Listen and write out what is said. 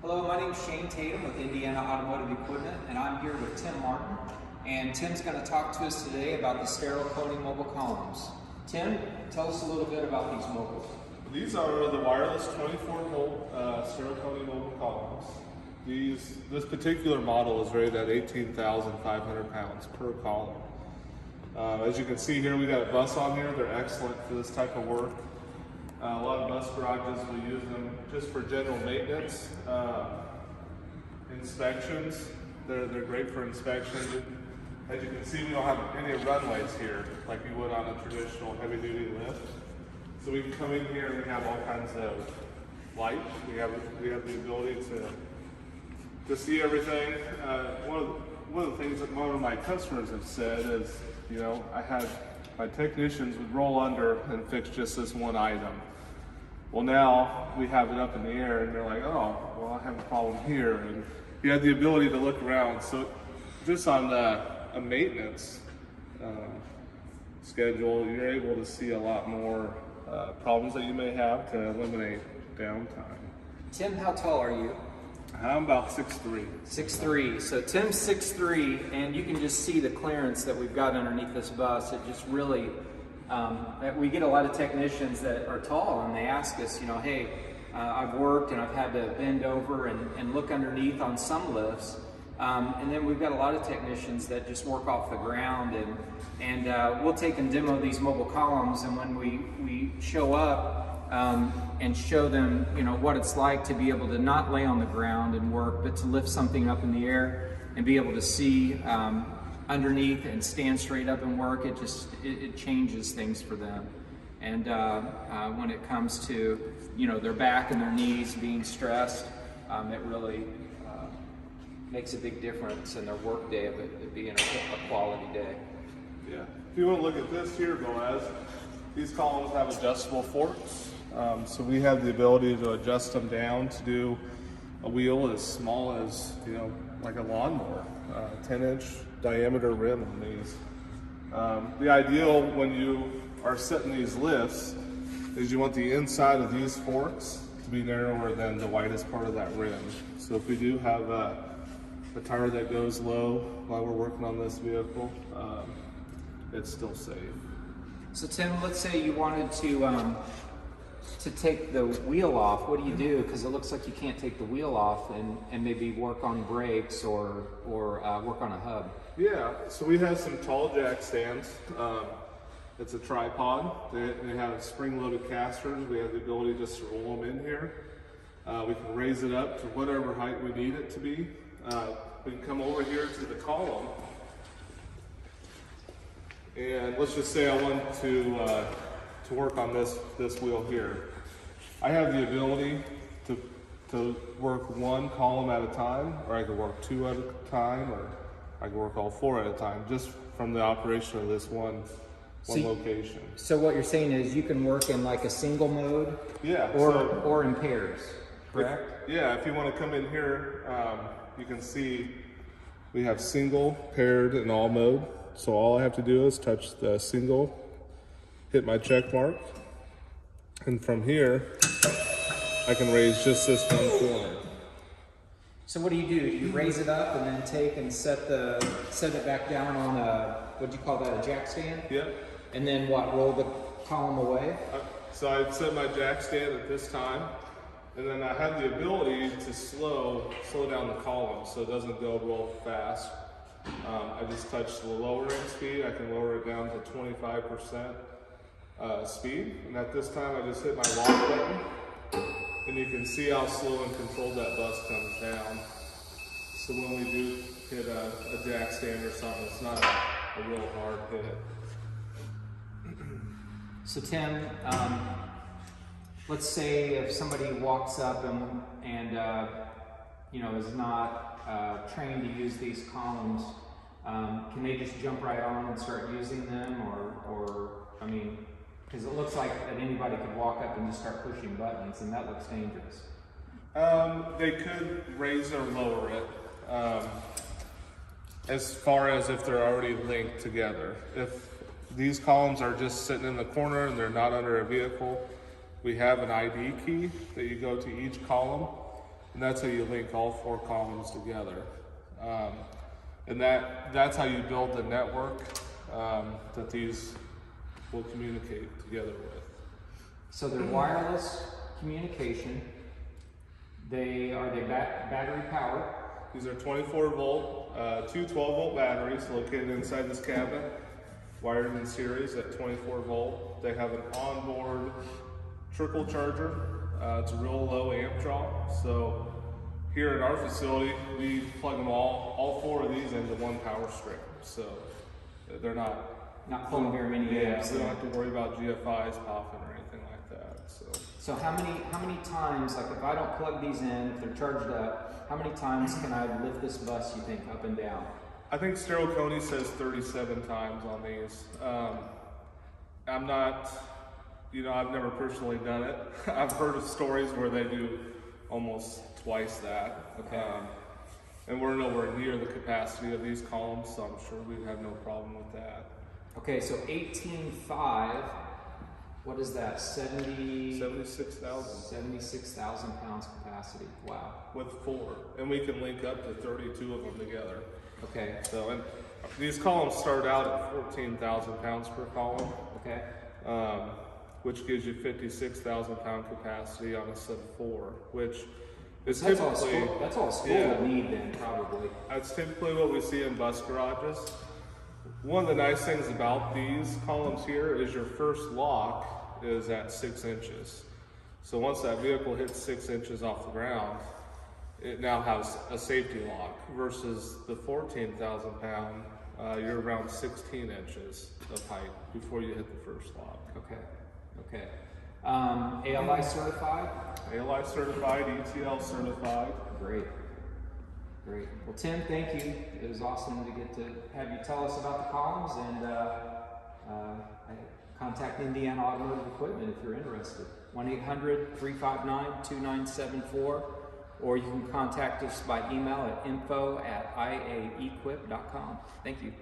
Hello, my name is Shane Tatum with Indiana Automotive Equipment, and I'm here with Tim Martin. And Tim's going to talk to us today about the Stertil Koni mobile columns. Tim, tell us a little bit about these mobiles. These are the wireless 24-volt Stertil Koni mobile columns. This particular model is rated at 18,500 pounds per column. As you can see here, we got a bus on here. They're excellent for this type of work. A lot of bus garages will use them just for general maintenance, inspections. They're great for inspection. As you can see, we don't have any runways here like you would on a traditional heavy-duty lift. So we can come in here and we have all kinds of light. We have the ability to see everything. One of the things that one of my customers have said is, you know, my technicians would roll under and fix just this one item. Well, now we have it up in the air and they're like, oh, well, I have a problem here. And you have the ability to look around. So just on a maintenance schedule, you're able to see a lot more problems that you may have to eliminate downtime. Tim, how tall are you? I'm about 6'3". 6'3". So Tim's 6'3", and you can just see the clearance that we've got underneath this bus. It just really, we get a lot of technicians that are tall and they ask us, you know, hey, I've worked and I've had to bend over and look underneath on some lifts. And then we've got a lot of technicians that just work off the ground, and we'll take and demo these mobile columns, and when we show up, and show them, you know, what it's like to be able to not lay on the ground and work, but to lift something up in the air and be able to see underneath and stand straight up and work. It changes things for them. And when it comes to, you know, their back and their knees being stressed, it really makes a big difference in their work day of it being a quality day. Yeah. If you want to look at this here, Boaz, these columns have adjustable forks. So we have the ability to adjust them down to do a wheel as small as, you know, like a lawnmower, 10-inch diameter rim on these. The ideal when you are setting these lifts is you want the inside of these forks to be narrower than the widest part of that rim. So if we do have a tire that goes low while we're working on this vehicle, it's still safe. So Tim, let's say you wanted to take the wheel off. What do you do? Because it looks like you can't take the wheel off and maybe work on brakes or work on a hub. Yeah, so we have some tall jack stands. It's a tripod. They have spring-loaded casters. We have the ability just to roll them in here. We can raise it up to whatever height we need it to be. We can come over here to the column. And let's just say I want to work on this wheel here. I have the ability to work one column at a time, or I could work two at a time, or I could work all four at a time, just from the operation of this one location. So what you're saying is you can work in like a single mode, yeah, or in pairs, correct? If you want to come in here, you can see we have single, paired, and all mode. So all I have to do is touch the single, hit my check mark, and from here, I can raise just this one corner. So what do? You raise it up and then take and set it back down on what do you call that, a jack stand? Yeah. And then what, roll the column away? So I'd set my jack stand at this time, and then I have the ability to slow down the column so it doesn't go real fast. I just touch the lowering speed. I can lower it down to 25% speed. And at this time, I just hit my lock button. And you can see how slow and controlled that bus comes down. So when we do hit a jack stand or something, it's not a real hard hit. So Tim, let's say if somebody walks up and you know, is not trained to use these columns, can they just jump right on and start using them, or I mean, because it looks like that anybody could walk up and just start pushing buttons, and that looks dangerous. They could raise or lower it, as far as if they're already linked together. If these columns are just sitting in the corner and they're not under a vehicle, we have an ID key that you go to each column, and that's how you link all 4 columns together. And that's how you build the network that these will communicate together with. So they're wireless communication. Are they battery powered? These are 24 volt, 2 12 volt batteries located inside this cabinet, wired in series at 24 volt. They have an onboard trickle charger. It's a real low amp draw. So here at our facility, we plug them all 4 of these into one power strip. So they're not pulling very many amps. We don't have to worry about GFIs popping or anything like that. So how many times, like if I don't plug these in, if they're charged up, how many times can I lift this bus, you think, up and down? I think Stertil Koni says 37 times on these. I'm not, I've never personally done it. I've heard of stories where they do almost twice that. Okay. And we're nowhere near the capacity of these columns, so I'm sure we'd have no problem with that. Okay, so 18.5, what is that? 76,000. 76,000 pounds capacity. Wow. With 4, and we can link up to 32 of them together. Okay. So, and these columns start out at 14,000 pounds per column. Okay. Which gives you 56,000 pound capacity on a set of 4, which is that's typically all a school would need then, probably. That's typically what we see in bus garages. One of the nice things about these columns here is your first lock is at 6 inches. So once that vehicle hits 6 inches off the ground, it now has a safety lock versus the 14,000 pound, you're around 16 inches of height before you hit the first lock. Okay. ALI certified? ALI certified, ETL certified. Great. Well, Tim, thank you. It was awesome to get to have you tell us about the columns, and contact Indiana Automotive Equipment if you're interested. 1-800-359-2974, or you can contact us by email at info@iaequip.com. Thank you.